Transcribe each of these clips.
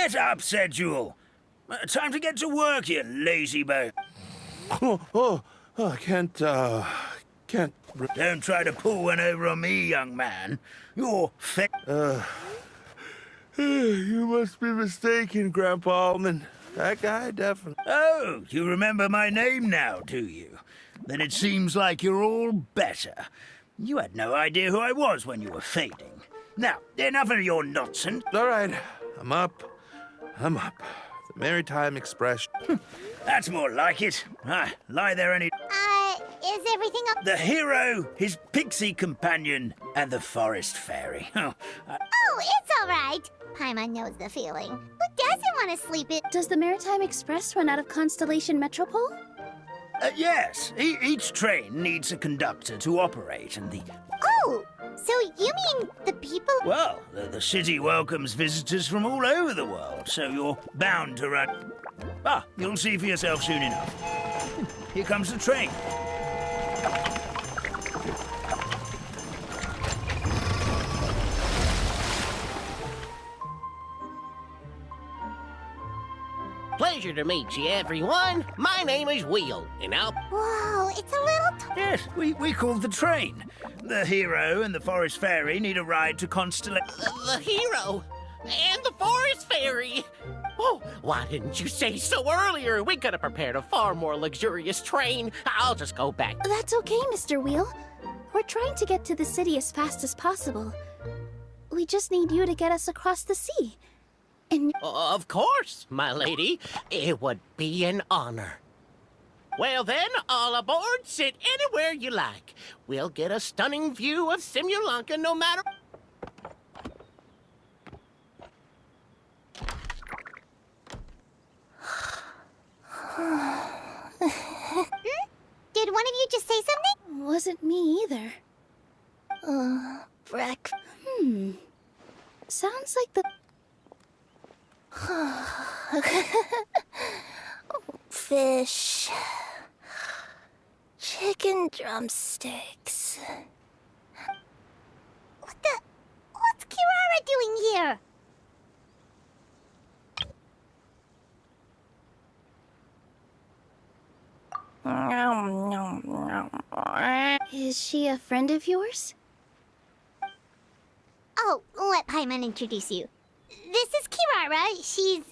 Get up, said Jewel. Time to get to work, you lazy bone. I can't. Don't try to pull one over on me, young man. You're fit. You must be mistaken, Grandpa Almond. That guy definitely. Oh, you remember my name now, do you? Then it seems like you're all better. You had no idea who I was when you were fading. Now, enough of your nonsense. All right, I'm up. The Maritime Express. That's more like it. Lie there any... Is everything up? The hero, his pixie companion, and the forest fairy. Oh, it's all right. Paimon knows the feeling. Who doesn't want to sleep in? Does the Maritime Express run out of Constellation Metropole? Yes, each train needs a conductor to operate, and the... Oh, so you mean the people? Well, the city welcomes visitors from all over the world, so you're bound to run... You'll see for yourself soon enough. Here comes the train. Pleasure to meet you, everyone. My name is Wheel, and I'll... Whoa, it's a little... Yes, we call the train. The hero and the forest fairy need a ride to Constellation. The hero and the forest fairy. Oh, why didn't you say so earlier? We could have prepared a far more luxurious train. I'll just go back. That's okay, Mr. Wheel. We're trying to get to the city as fast as possible. We just need you to get us across the sea. And... Of course, my lady. It would be an honor. Well then, all aboard, sit anywhere you like. We'll get a stunning view of Simulanka no matter... Did one of you just say something? Wasn't me either. Sounds like the... Fish. Chicken drumsticks. What's Kirara doing here? Is she a friend of yours? Oh, let Paimon introduce you. This is Kirara. She's...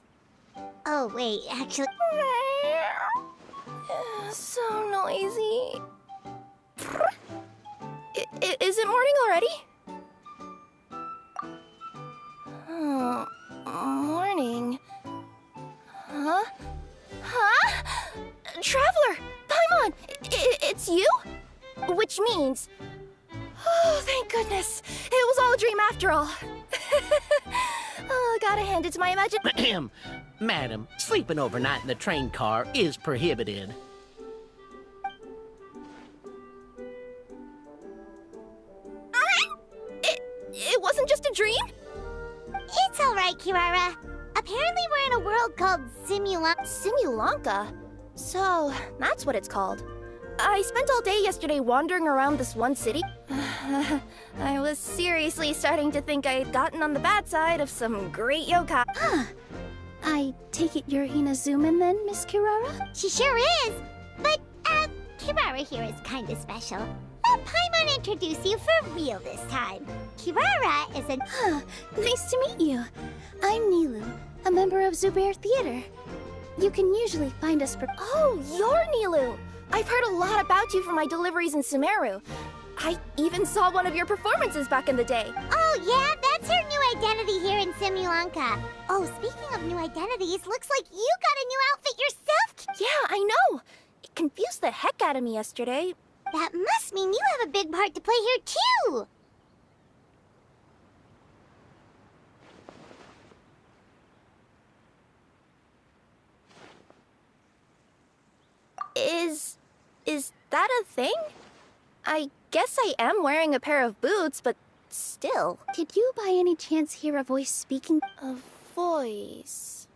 Oh, wait, actually... So noisy. Is it morning already? Oh, morning. Huh? Traveler! Paimon! It's you? Which means... Oh, thank goodness. It was all a dream after all. Oh, gotta hand it to my imagination. Madam, sleeping overnight in the train car is prohibited. It wasn't just a dream? It's all right, Kirara. Apparently we're in a world called Simulanka. Simulanka? So, that's what it's called. I spent all day yesterday wandering around this one city. I was seriously starting to think I had gotten on the bad side of some great yokai. I take it you're Inazuman then, Miss Kirara? She sure is. But, Kirara here is kind of special. Let Paimon introduce you for real this time. Kirara is an... Nice to meet you. I'm Nilu, a member of Zubair Theater. You can usually find us... Oh, you're Nilu! I've heard a lot about you from my deliveries in Sumeru. I even saw one of your performances back in the day. Oh, yeah? That's her new identity here in Simulanka. Oh, speaking of new identities, looks like you got a new outfit yourself. Yeah, I know. It confused the heck out of me yesterday. That must mean you have a big part to play here, too. Is that a thing? I guess I am wearing a pair of boots, but still. Did you by any chance hear a voice speaking? A voice...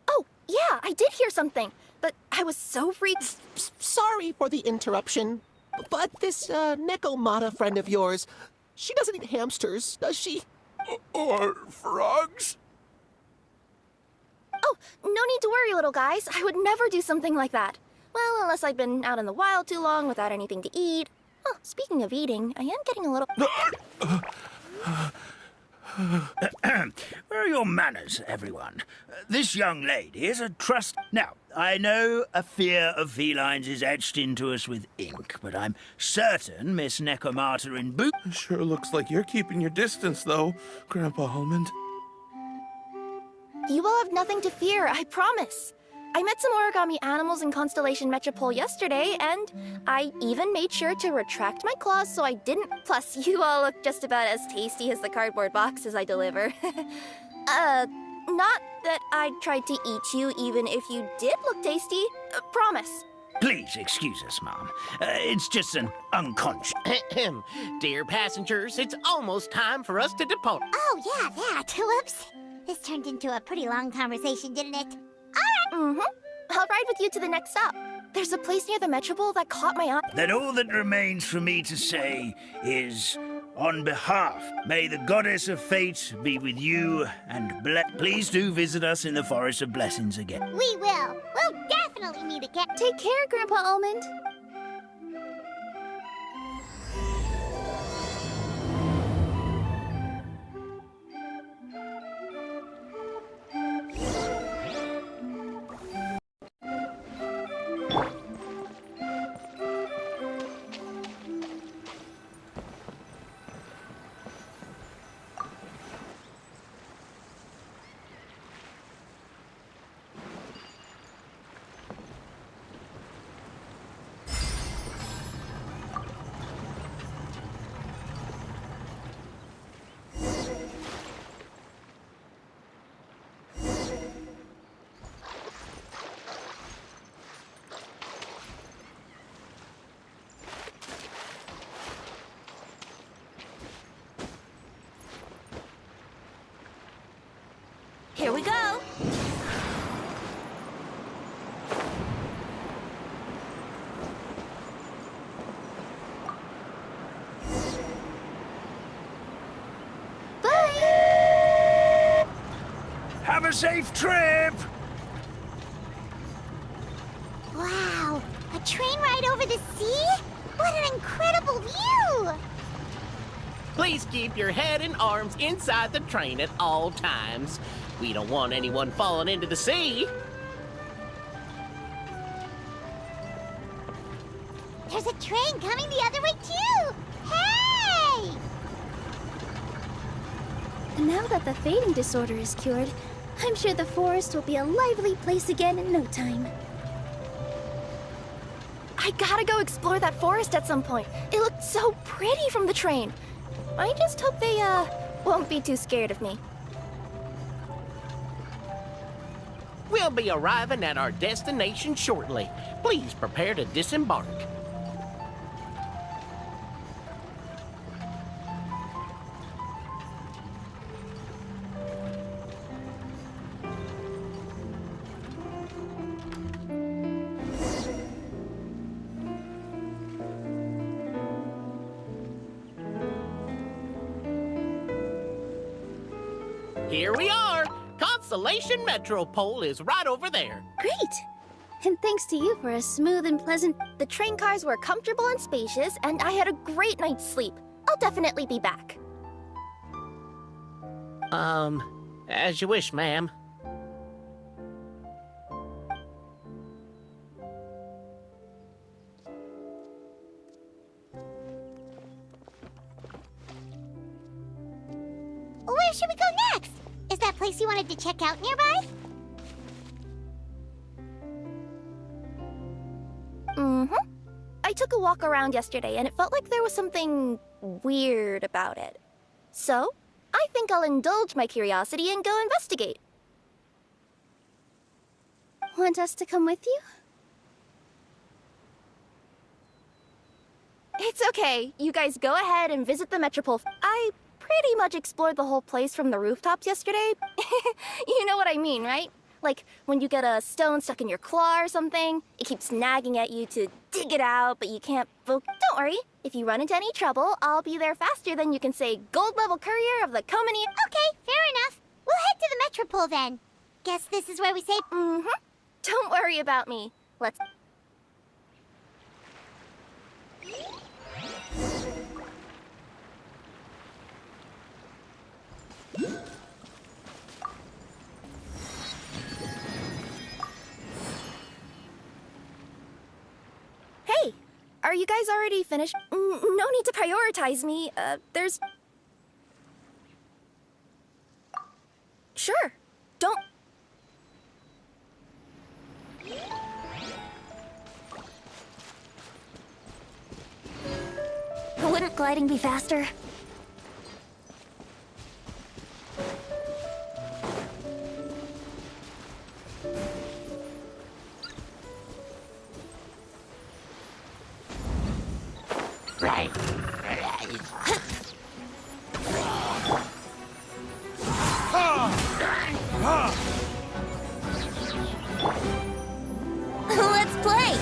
Oh, yeah, I did hear something, but I was so freaked. Sorry for the interruption, but this Nekomata friend of yours, she doesn't eat hamsters, does she? Or frogs? Oh, no need to worry, little guys. I would never do something like that. Well, unless I've been out in the wild too long without anything to eat. Oh, speaking of eating, I am getting a little... Where are your manners, everyone? This young lady is a trust... Now, I know a fear of felines is etched into us with ink, but I'm certain Miss Necomata in boot... Sure looks like you're keeping your distance, though, Grandpa Almond. You will have nothing to fear, I promise. I met some origami animals in Constellation Metropole yesterday, and I even made sure to retract my claws so I didn't. Plus, you all look just about as tasty as the cardboard boxes I deliver. Not that I tried to eat you, even if you did look tasty. Promise. Please excuse us, Mom. It's just an unconscious... Dear passengers, it's almost time for us to depart. Oh, yeah, that. Whoops. This turned into a pretty long conversation, didn't it? Mm-hmm. I'll ride with you to the next stop. There's a place near the Metropole that caught my eye. Then all that remains for me to say is, on behalf, may the goddess of fate be with you, and please do visit us in the Forest of Blessings again. We will. We'll definitely meet again. Take care, Grandpa Almond. Here we go. Have a safe trip! Wow, a train ride over the sea? What an incredible view! Please keep your head and arms inside the train at all times. We don't want anyone falling into the sea. There's a train coming the other way, too! Hey! Now that the fading disorder is cured, I'm sure the forest will be a lively place again in no time. I gotta go explore that forest at some point. It looked so pretty from the train. I just hope they, won't be too scared of me. We'll be arriving at our destination shortly. Please prepare to disembark. Here we are. Constellation Metropole is right over there. Great! And thanks to you for a smooth and pleasant... The train cars were comfortable and spacious, and I had a great night's sleep. I'll definitely be back. As you wish, ma'am. Where should we go next? Is that place you wanted to check out nearby? Mm-hmm. I took a walk around yesterday, and it felt like there was something weird about it. So, I think I'll indulge my curiosity and go investigate. Want us to come with you? It's okay. You guys go ahead and visit the Metropole. I pretty much explored the whole place from the rooftops yesterday. You know what I mean, right? Like, when you get a stone stuck in your claw or something, it keeps nagging at you to dig it out, but you can't Don't worry. If you run into any trouble, I'll be there faster than you can say gold-level courier of the Comini. Okay, fair enough. We'll head to the Metropole then. guess this is where we say... Mm-hmm. Don't worry about me. Let's... Hey, are you guys already finished? No need to prioritize me. There's... Sure. Don't... Wouldn't gliding be faster? Let's play!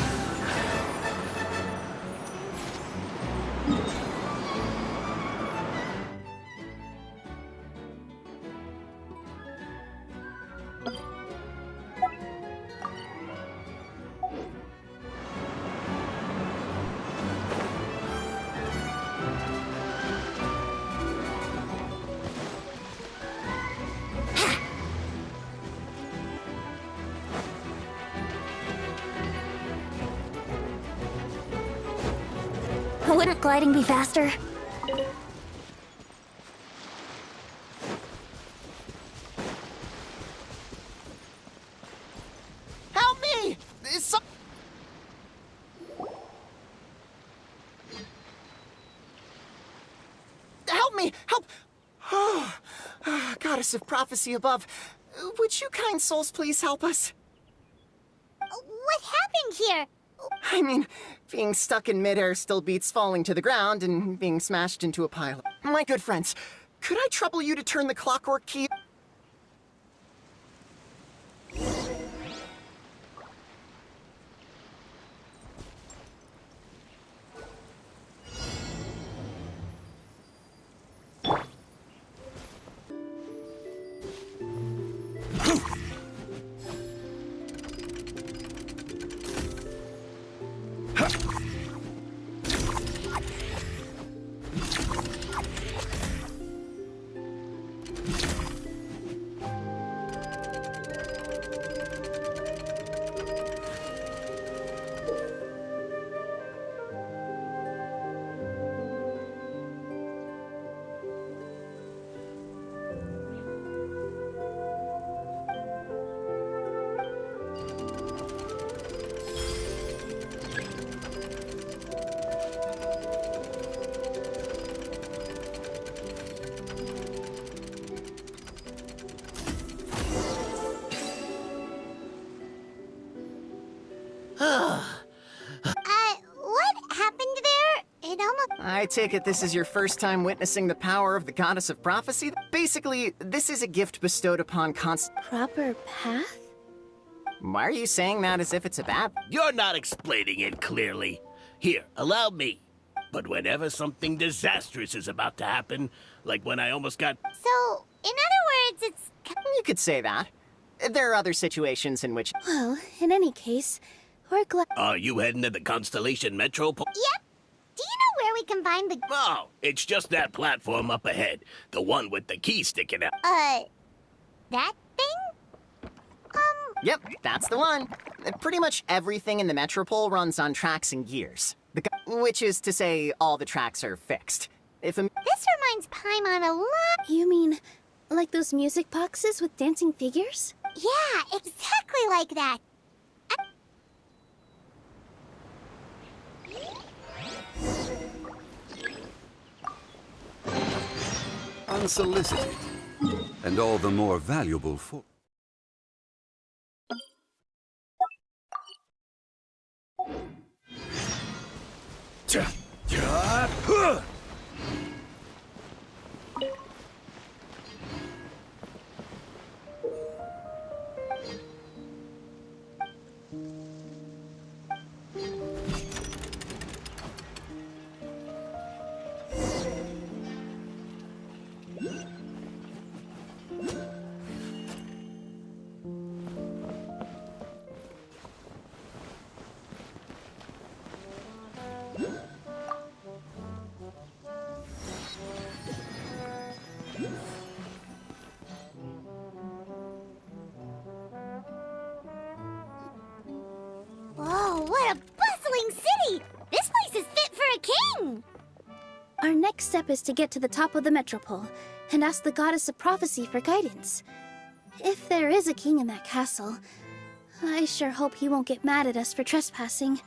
Wouldn't gliding be faster? Help me! Help me! Help! Oh, goddess of prophecy above, would you kind souls please help us? What happened here? I mean, being stuck in midair still beats falling to the ground and being smashed into a pile. My good friends, could I trouble you to turn the clockwork key? What happened there? It almost... I take it this is your first time witnessing the power of the goddess of prophecy? Basically, this is a gift bestowed upon Proper path? Why are you saying that as if it's a bad... You're not explaining it clearly. Here, allow me. But whenever something disastrous is about to happen, like when I almost got... So, in other words, it's... You could say that. There are other situations in which... Well, in any case, we're glad. Are you heading to the Constellation Metropole? Yep. Do you know where we can find the... Oh, it's just that platform up ahead. The one with the key sticking out. that thing? Yep, that's the one. Pretty much everything in the Metropole runs on tracks and gears. Which is to say, all the tracks are fixed. If a... This reminds Paimon a lot... You mean, like those music boxes with dancing figures? Yeah, exactly like that. Unsolicited, and all the more valuable for... what a bustling city! This place is fit for a king! Our next step is to get to the top of the metropole and ask the goddess of prophecy for guidance. If there is a king in that castle, I sure hope he won't get mad at us for trespassing.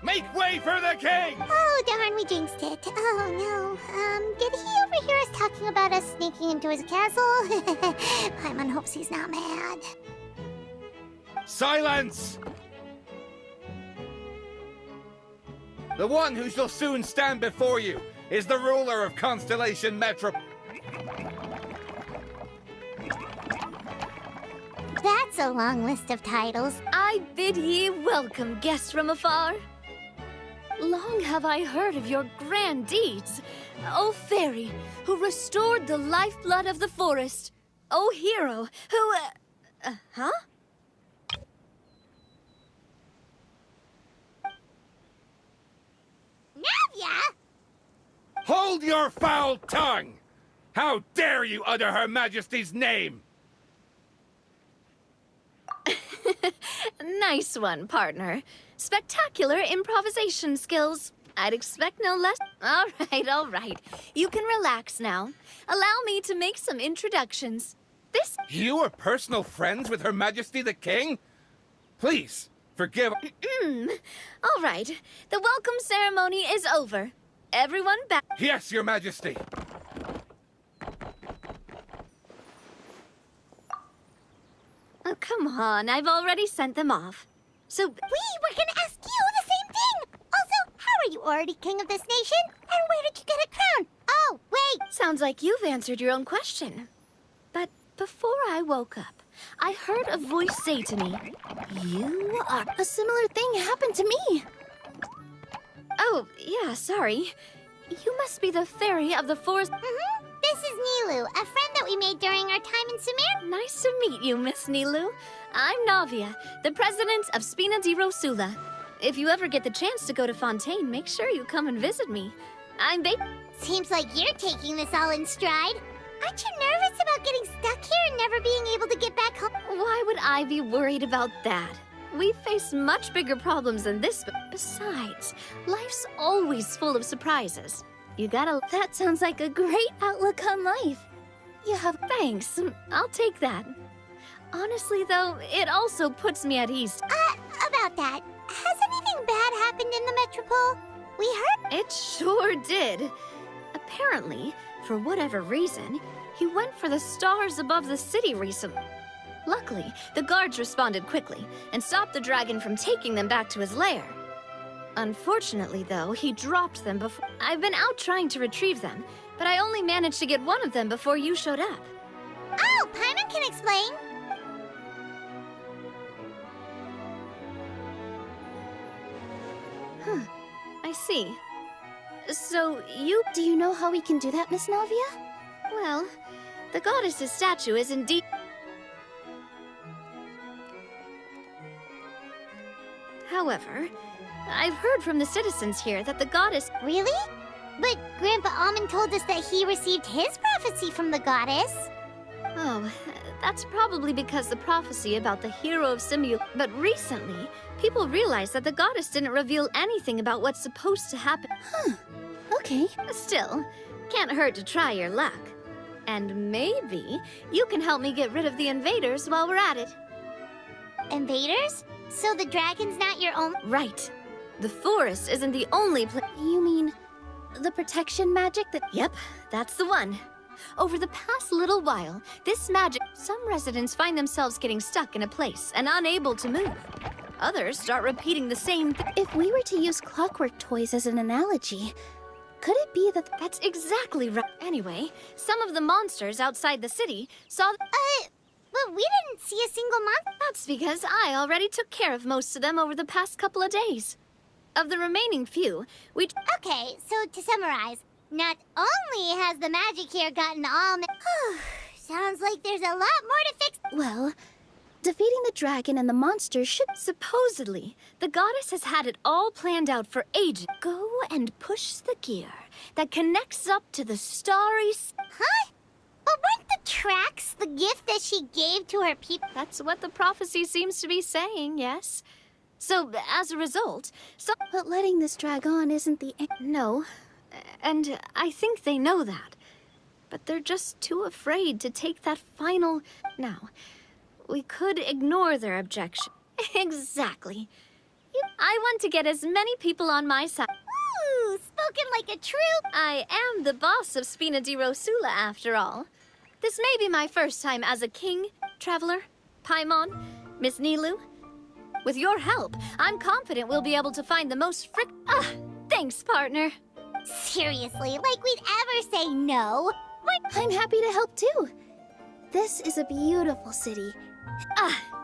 Make way for the king! Oh, darn, we jinxed it. Oh, no. Did he overhear us talking about us sneaking into his castle? Paimon hopes he's not mad. Silence! The one who shall soon stand before you is the ruler of Constellation Metro. That's a long list of titles. I bid ye welcome, guests from afar. Long have I heard of your grand deeds, O fairy, who restored the lifeblood of the forest. O hero, who, huh? Navia! Hold your foul tongue! How dare you utter Her Majesty's name? Nice one, partner. Spectacular improvisation skills. I'd expect no less. All right. You can relax now. Allow me to make some introductions. This... You are personal friends with Her Majesty the King? Please, forgive... All right. The welcome ceremony is over. Everyone back... Yes, Your Majesty. Oh, come on. I've already sent them off. So... We were gonna ask you the same thing! Also, how are you already king of this nation? And where did you get a crown? Oh, wait! Sounds like you've answered your own question. But before I woke up, I heard a voice say to me, "You are..." A similar thing happened to me. Oh, yeah, sorry. You must be the fairy of the forest. This is Nilu, a friend that we made during our time in Sumer. Nice to meet you, Miss Nilu. I'm Navia, the president of Spina di Rosula. If you ever get the chance to go to Fontaine, make sure you come and visit me. I'm Seems like you're taking this all in stride. Aren't you nervous about getting stuck here and never being able to get back home? Why would I be worried about that? We face much bigger problems than this, but besides, life's always full of surprises. You gotta... That sounds like a great outlook on life. You have... Thanks, I'll take that. Honestly, though, it also puts me at ease. About that, has anything bad happened in the Metropole? We heard... It sure did. Apparently, for whatever reason, he went for the stars above the city recently. Luckily, the guards responded quickly and stopped the dragon from taking them back to his lair. Unfortunately, though, he dropped them before... I've been out trying to retrieve them, but I only managed to get one of them before you showed up. Oh, Paimon can explain. I see. So, you... Do you know how we can do that, Miss Navia? Well, the goddess's statue is indeed... However, I've heard from the citizens here that the goddess... Really? But Grandpa Almond told us that he received his prophecy from the goddess. Oh, that's probably because the prophecy about the hero of But recently, people realized that the goddess didn't reveal anything about what's supposed to happen. Okay. Still, can't hurt to try your luck. And maybe you can help me get rid of the invaders while we're at it. Invaders? So the dragon's not your own... Right. The forest isn't the only place... You mean the protection magic that... Yep, that's the one. Over the past little while, this magic... Some residents find themselves getting stuck in a place and unable to move. Others start repeating the same thing. If we were to use clockwork toys as an analogy, could it be that... That's exactly right. Anyway, some of the monsters outside the city saw... But we didn't see a single monster. That's because I already took care of most of them over the past couple of days. Of the remaining few, we... Okay, so to summarize, not only has the magic here gotten all... Sounds like there's a lot more to fix. Well, defeating the dragon and the monsters should... Supposedly, the goddess has had it all planned out for ages. Go and push the gear that connects up to the starry... Huh? But weren't the tracks the gift that she gave to her people? That's what the prophecy seems to be saying, yes? So, as a result, But letting this drag on isn't the... No, and I think they know that. But they're just too afraid to take that final... Now, we could ignore their objection. Exactly. I want to get as many people on my side. Ooh, spoken like a true... I am the boss of Spina di Rosula, after all. This may be my first time as a king, Traveler, Paimon, Miss Nilu. With your help, I'm confident we'll be able to find the most thanks, partner. Seriously, like we'd ever say no. I'm happy to help too. This is a beautiful city.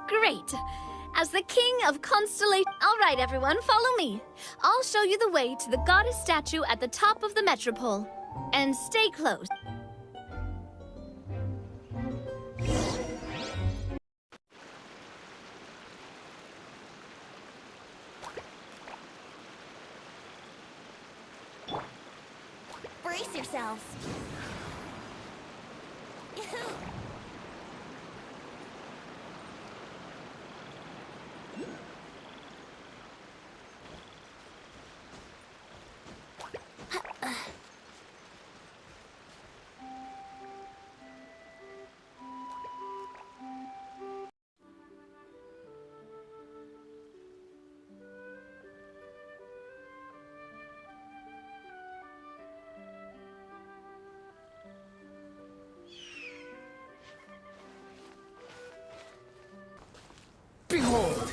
Great. As the king of Constellation... All right, everyone, follow me. I'll show you the way to the goddess statue at the top of the metropole. And stay close. Brace yourselves. Behold!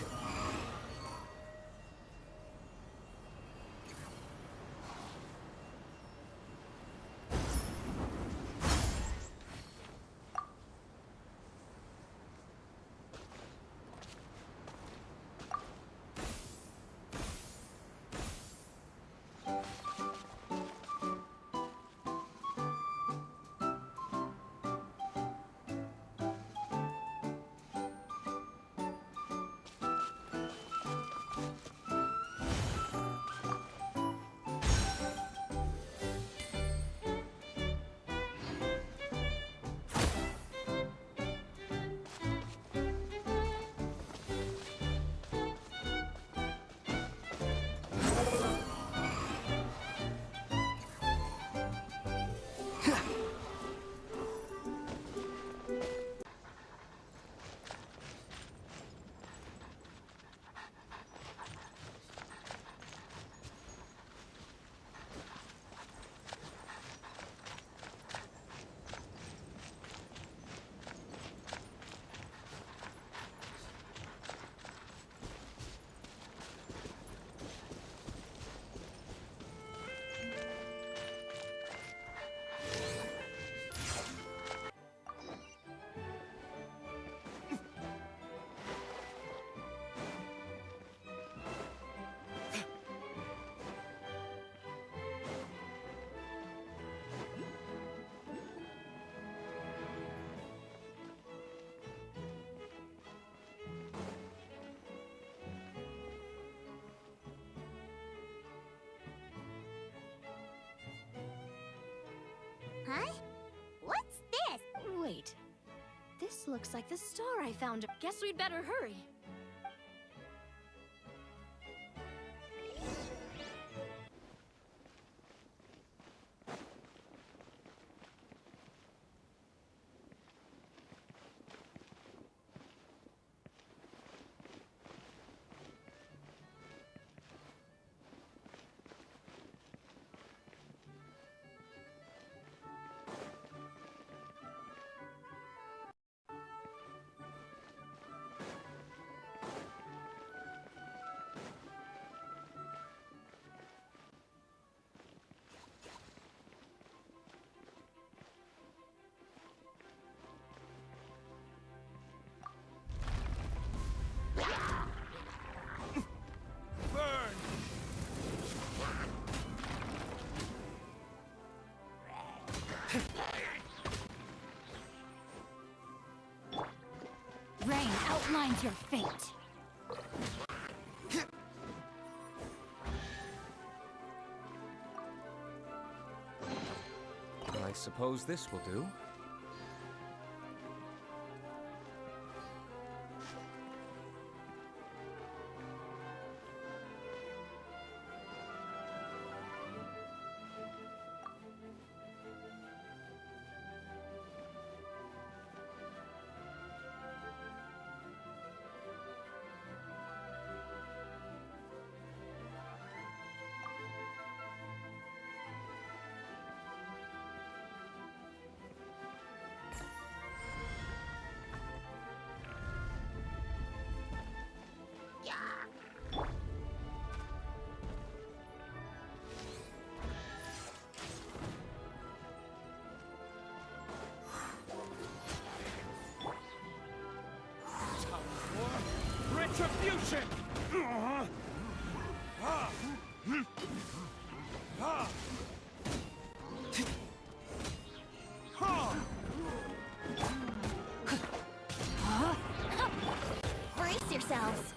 Huh? What's this? Wait. This looks like the star I found. Guess we'd better hurry. Rain outlines your fate. I suppose this will do. Retribution! Brace yourselves.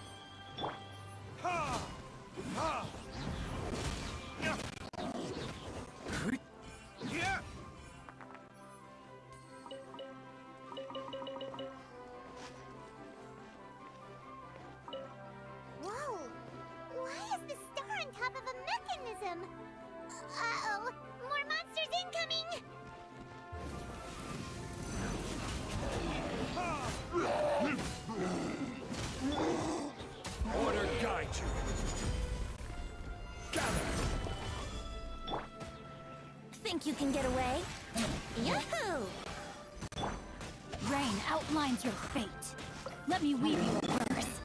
Whoa! Why is the star on top of a mechanism? Uh-oh! More monsters incoming! Order guide you. Gather! Think you can get away? Yahoo! Rain outlines your fate. Let me weave you a verse.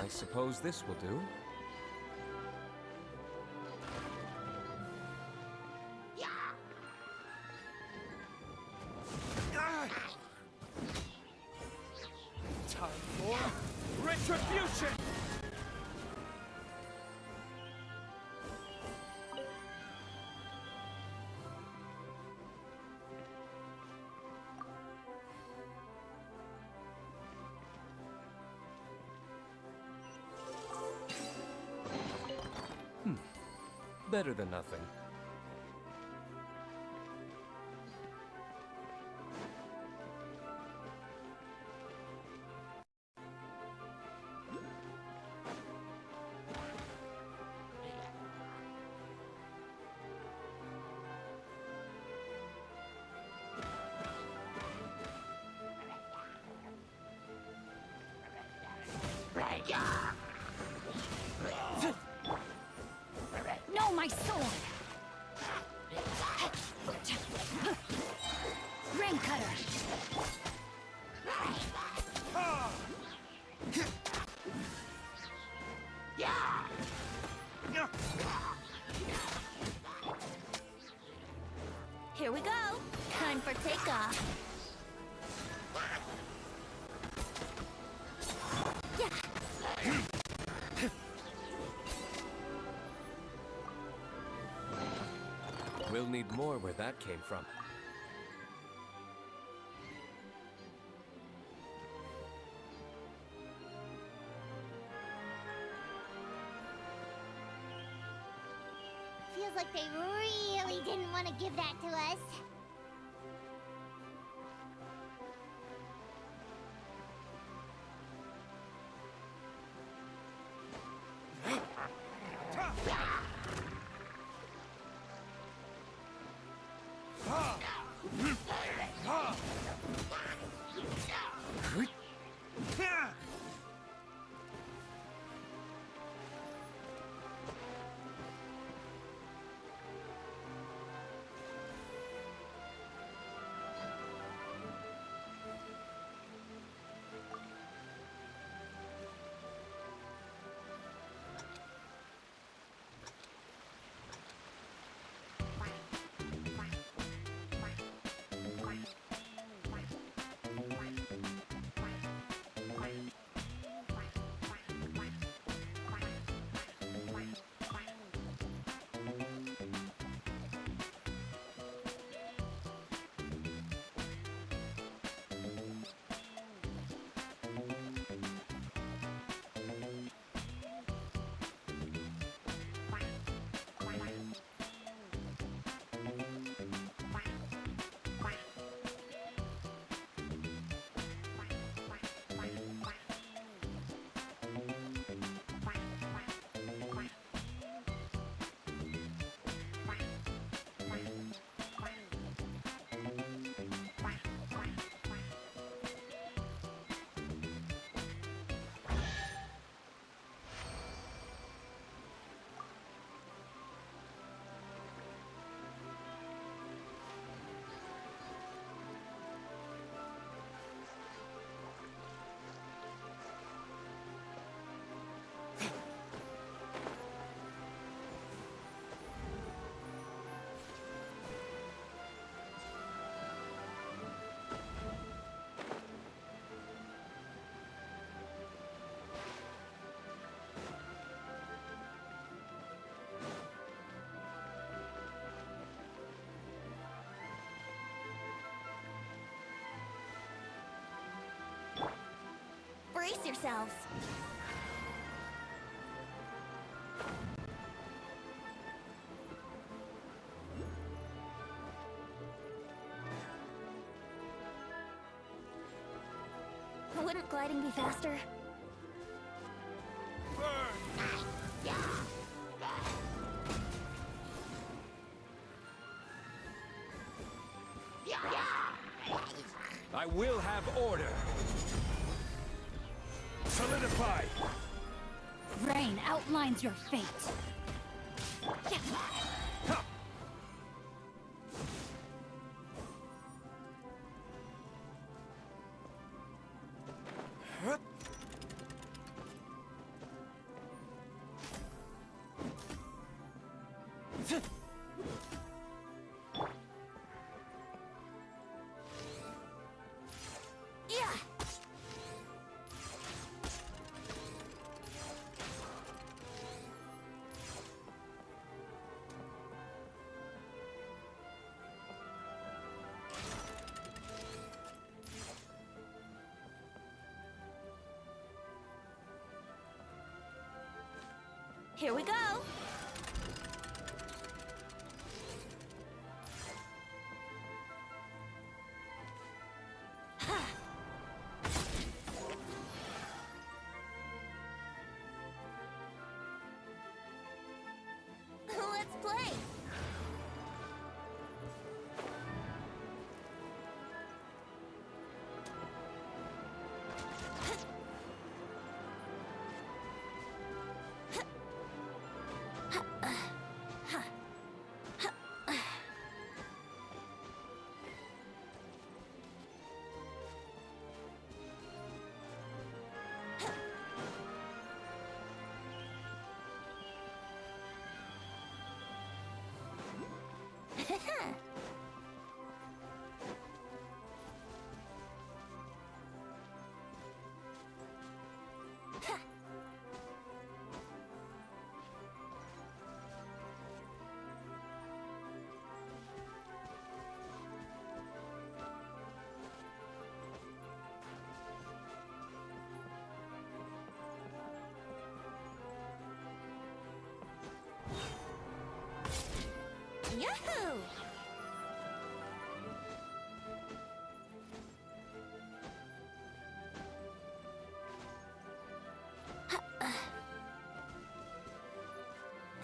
I suppose this will do. Time for retribution! Better than nothing. No, my sword! Rain cutter! Here we go. Time for takeoff. We'll need more where that came from. Feels like they really didn't want to give that to us. Brace yourselves. Wouldn't gliding be faster? I will have order. Solidify! Rain outlines your fate. Here we go. Let's play. Yahoo!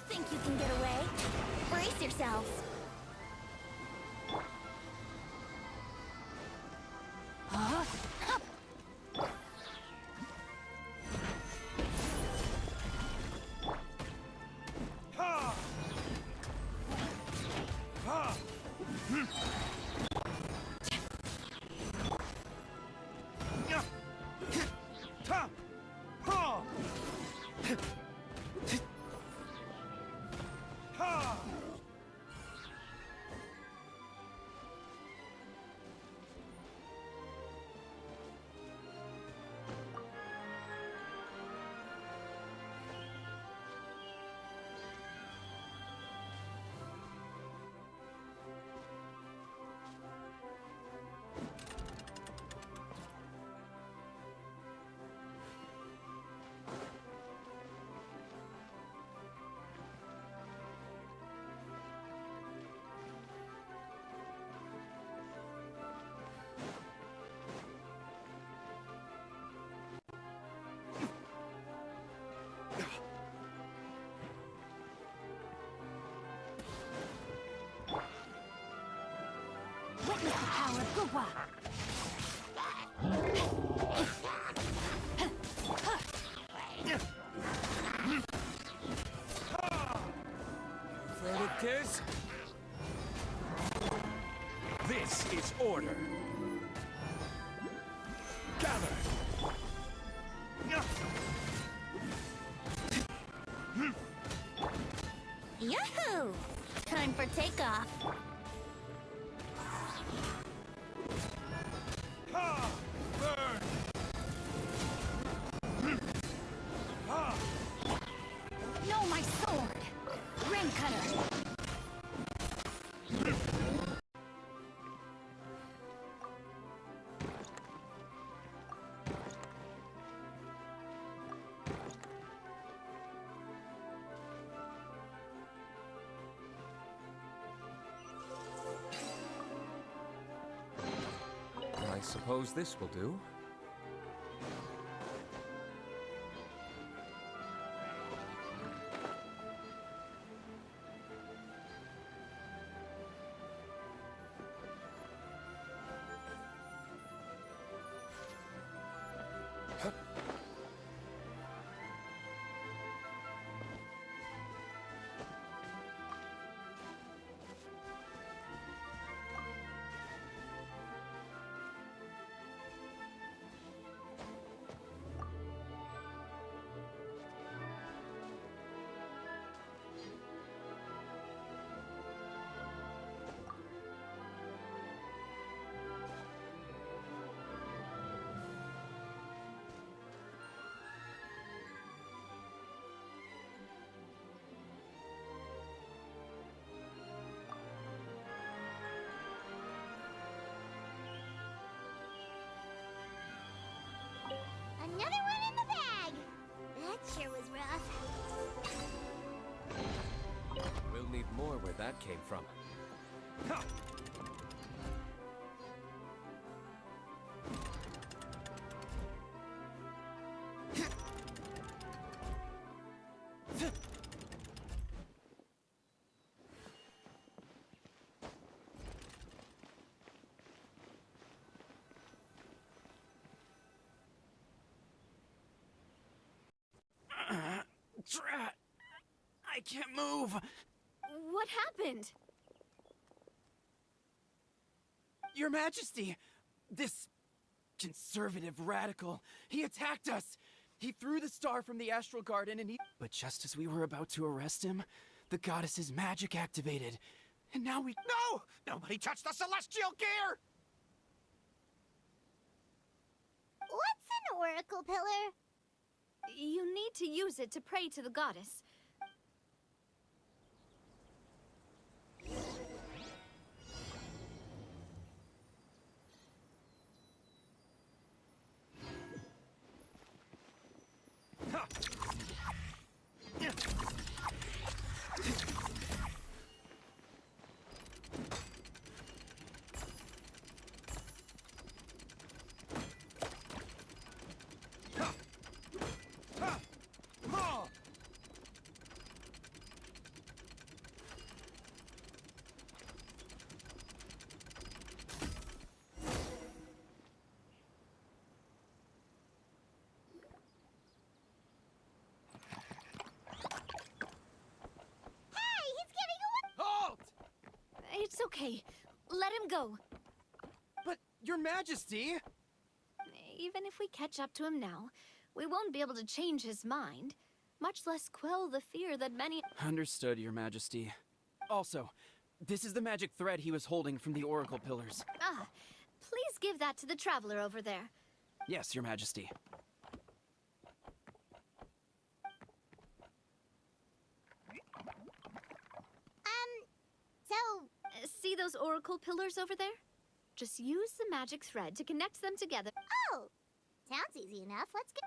Think you can get away? Brace yourselves. Huh? Witness the power of Guwa. Verdict is... This is order. Gather! Yahoo! Time for takeoff. No, my sword! Ring cutter! I suppose this will do. Another one in the bag! That sure was rough. We'll need more where that came from. Drat! I can't move! What happened? Your Majesty! This conservative radical, he attacked us! He threw the star from the astral garden and he... But just as we were about to arrest him, the goddess's magic activated. And now we... No! Nobody touched the celestial gear! What's an oracle pillar? You need to use it to pray to the goddess. It's okay. Let him go. But, Your Majesty! Even if we catch up to him now, we won't be able to change his mind, much less quell the fear that many— Understood, Your Majesty. Also, this is the magic thread he was holding from the oracle pillars. Ah, please give that to the traveler over there. Yes, Your Majesty. See those oracle pillars over there? Just use the magic thread to connect them together. Oh! Sounds easy enough. Let's get...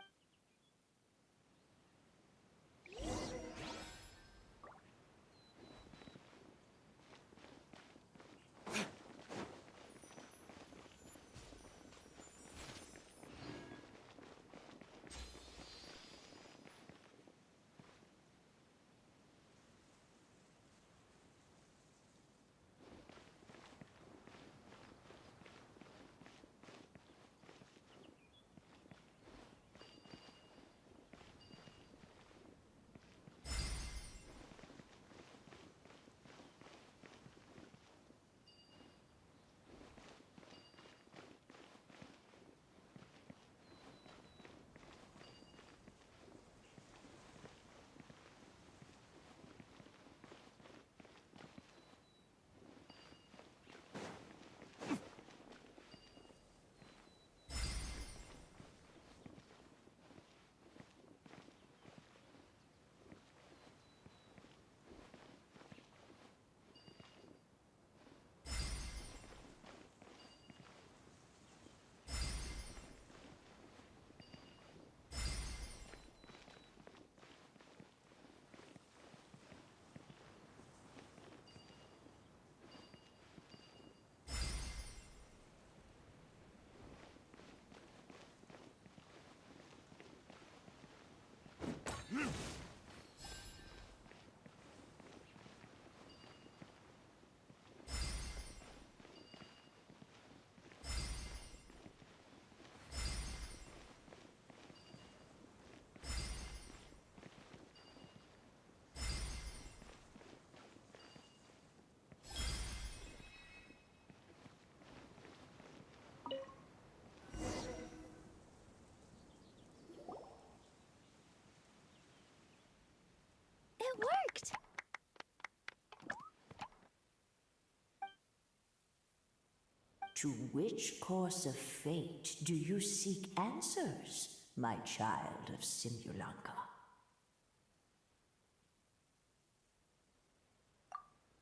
To which course of fate do you seek answers, my child of Simulanka?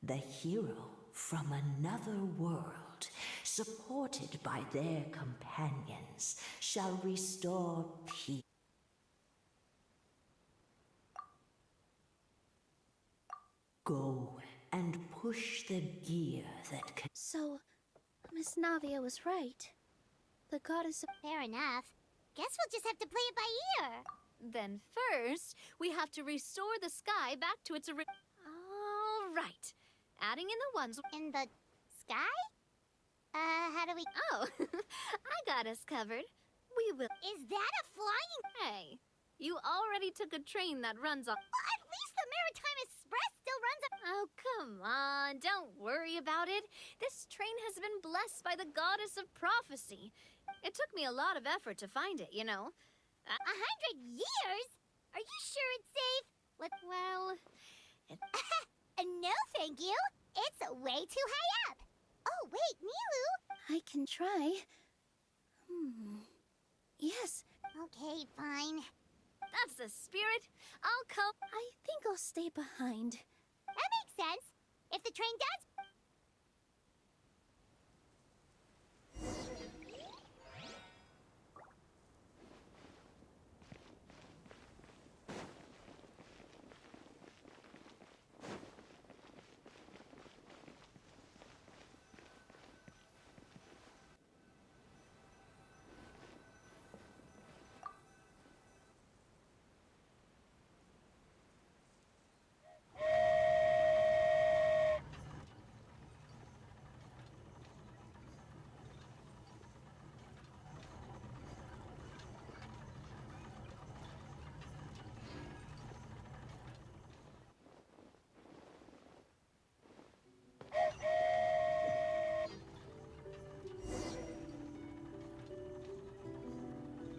The hero from another world, supported by their companions, shall restore peace. Go and push the gear that can. So, Miss Navia was right. The goddess of... Fair enough. Guess we'll just have to play it by ear. Then first, we have to restore the sky back to its original... All right. Adding in the ones... In the sky? How do we... Oh, I got us covered. We will... Is that a flying... Hey, you already took a train that runs on... Well, at least the Maritime Express still runs on... Oh, come on. Don't worry about it. This train has been blessed by the goddess of prophecy. It took me a lot of effort to find it, you know. 100 years? Are you sure it's safe? Well... No, thank you. It's way too high up. Oh, wait, Milu. I can try. Yes. Okay, fine. That's the spirit. I'll come... I think I'll stay behind. That makes sense. If the train does...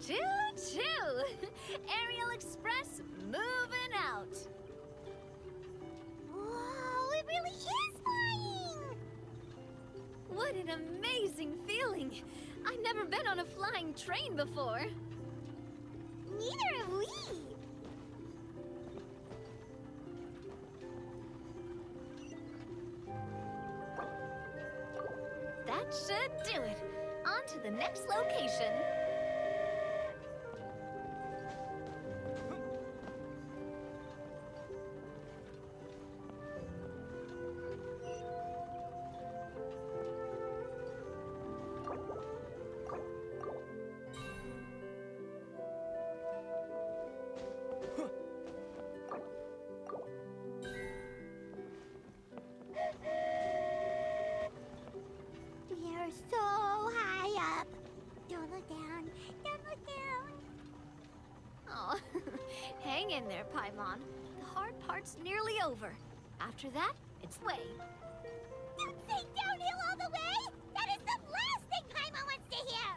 Choo-choo! Aerial Express moving out. Whoa, it really is flying! What an amazing feeling! I've never been on a flying train before. Neither have we. That should do it. On to the next location. We're so high up. Don't look down. Don't look down. Oh, hang in there, Paimon. The hard part's nearly over. After that, it's way. Don't say downhill all the way! That is the last thing Paimon wants to hear!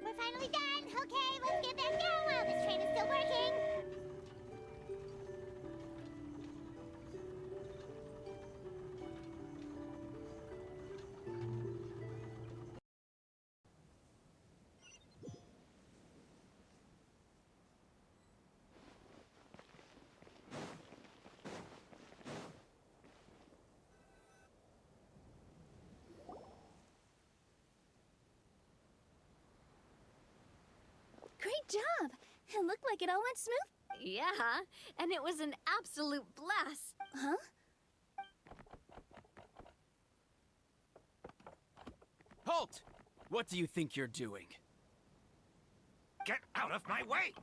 We're finally done! Okay, let's get back down while this train is still working! Great job! It looked like it all went smooth. Yeah, and it was an absolute blast. Huh? Halt! What do you think you're doing? Get out of my way!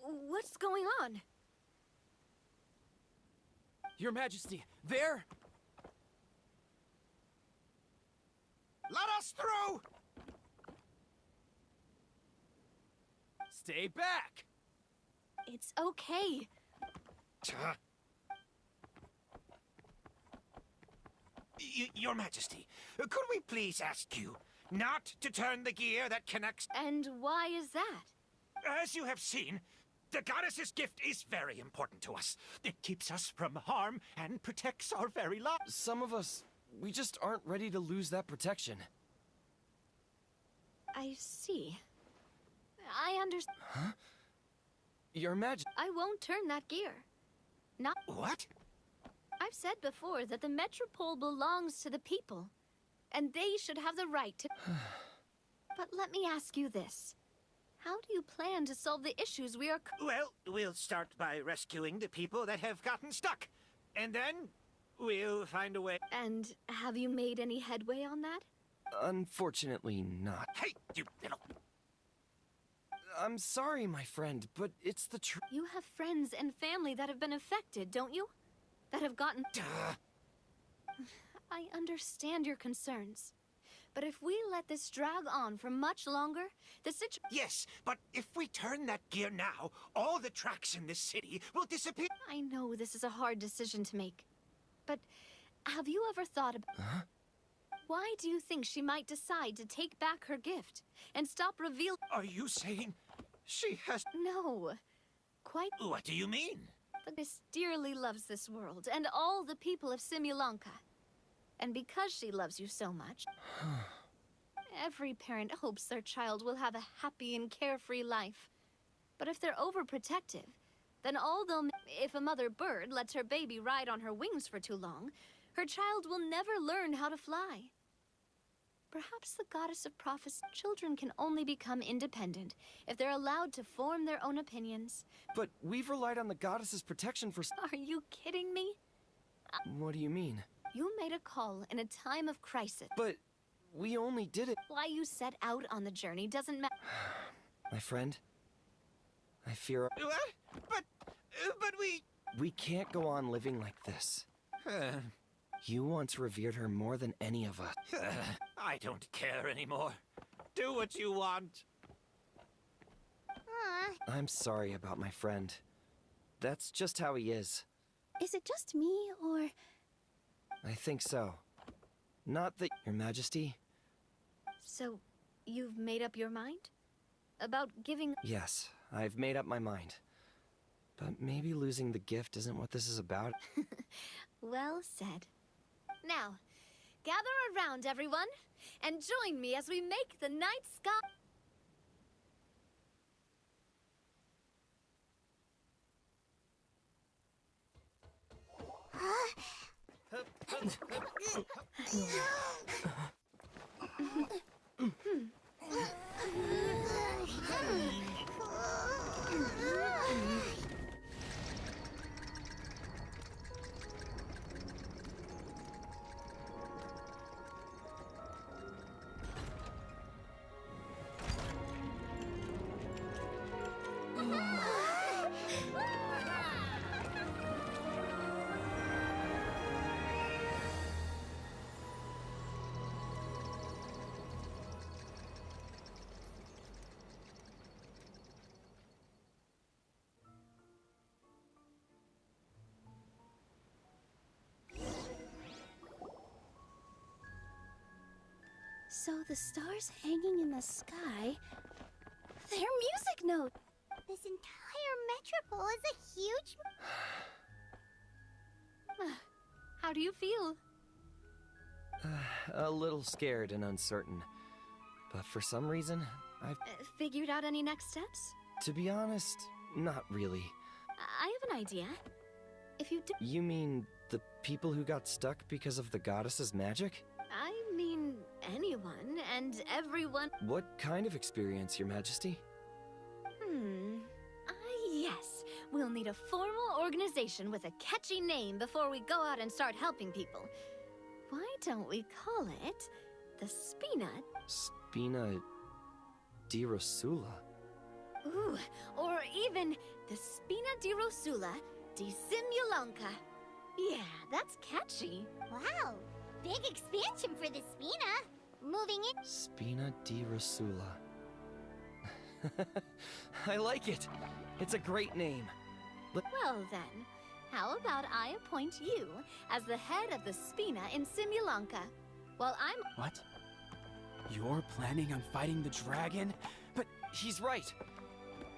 What's going on? Your Majesty, there! Let us through! Stay back! It's okay. Your Majesty, could we please ask you not to turn the gear that connects... And why is that? As you have seen, the goddess's gift is very important to us. It keeps us from harm and protects our very lives. Some of us, we just aren't ready to lose that protection. I see. I understand. Huh? Your Majesty... I won't turn that gear. Not... What? I've said before that the Metropole belongs to the people, and they should have the right to... But let me ask you this. How do you plan to solve the issues we are... Well, we'll start by rescuing the people that have gotten stuck. And then, we'll find a way... And have you made any headway on that? Unfortunately not. Hey, you little... I'm sorry, my friend, but it's the truth. You have friends and family that have been affected, don't you? That have gotten... Duh. I understand your concerns. But if we let this drag on for much longer, the situation... Yes, but if we turn that gear now, all the tracks in this city will disappear. I know this is a hard decision to make. But have you ever thought about... Huh? Why do you think she might decide to take back her gift and stop revealing... Are you saying she has... No. Quite... What do you mean? The goddess dearly loves this world and all the people of Simulanka. And because she loves you so much, every parent hopes their child will have a happy and carefree life. But if they're overprotective, then all they'll... If a mother bird lets her baby ride on her wings for too long, her child will never learn how to fly. Perhaps the goddess of prophecy... Children can only become independent if they're allowed to form their own opinions. But we've relied on the goddess's protection for... Are you kidding me? What do you mean? You made a call in a time of crisis. But we only did it... Why you set out on the journey doesn't matter. My friend, I fear... What? But we... We can't go on living like this. You once revered her more than any of us. I don't care anymore. Do what you want. I'm sorry about my friend. That's just how he is. Is it just me, or... I think so. Not that... Your Majesty? So, you've made up your mind? About giving... Yes, I've made up my mind. But maybe losing the gift isn't what this is about. Well said. Now, gather around, everyone, and join me as we make the night sky... So the stars hanging in the sky, they're music notes. This entire metropole is a huge... How do you feel? A little scared and uncertain. But for some reason, I've... Figured out any next steps? To be honest, not really. I have an idea. If you do... You mean the people who got stuck because of the goddess's magic? I mean, anyone and everyone... What kind of experience, Your Majesty? Yes. We'll need a formal organization with a catchy name before we go out and start helping people. Why don't we call it the Spina... Spina di Rosula? Ooh, or even the Spina di Rosula di Simulanka. Yeah, that's catchy. Wow, big expansion for the Spina. Moving in... Spina di Rosula. I like it. It's a great name. Well then, How about I appoint you as the head of the Spina in Simulanka, while I'm... What? You're planning on fighting the dragon? But he's right.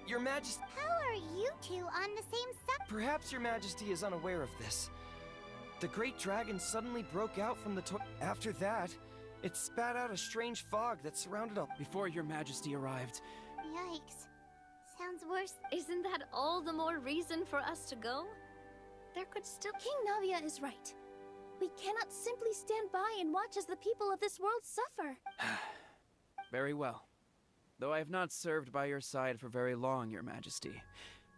Your Majesty... How are you two on the same side? Perhaps Your Majesty is unaware of this. The great dragon suddenly broke out from the After that, it spat out a strange fog that surrounded all... Before Your Majesty arrived. Yikes. Sounds worse. Isn't that all the more reason for us to go? There could still... King Navia is right. We cannot simply stand by and watch as the people of this world suffer. Very well. Though I have not served by your side for very long, Your Majesty.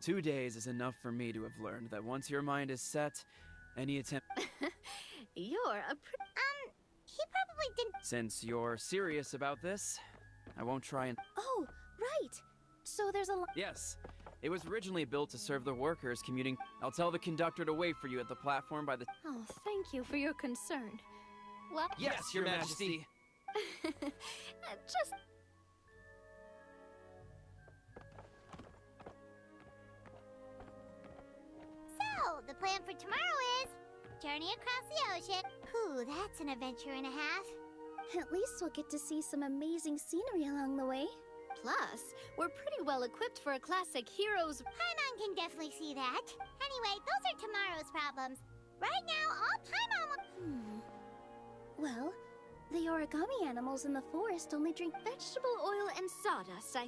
2 days is enough for me to have learned that once your mind is set, any attempt... You're a he probably didn't... Since you're serious about this, I won't try and... Oh, right. So there's a... Yes. It was originally built to serve the workers commuting... I'll tell the conductor to wait for you at the platform by the... Oh, thank you for your concern. Well... Yes, Your Majesty! Just... So, the plan for tomorrow is... journey across the ocean. Ooh, that's an adventure and a half. At least we'll get to see some amazing scenery along the way. Plus, we're pretty well equipped for a classic hero's... Paimon can definitely see that. Anyway, those are tomorrow's problems. Right now, all Paimon... Well, the origami animals in the forest only drink vegetable oil and sawdust, Yeah,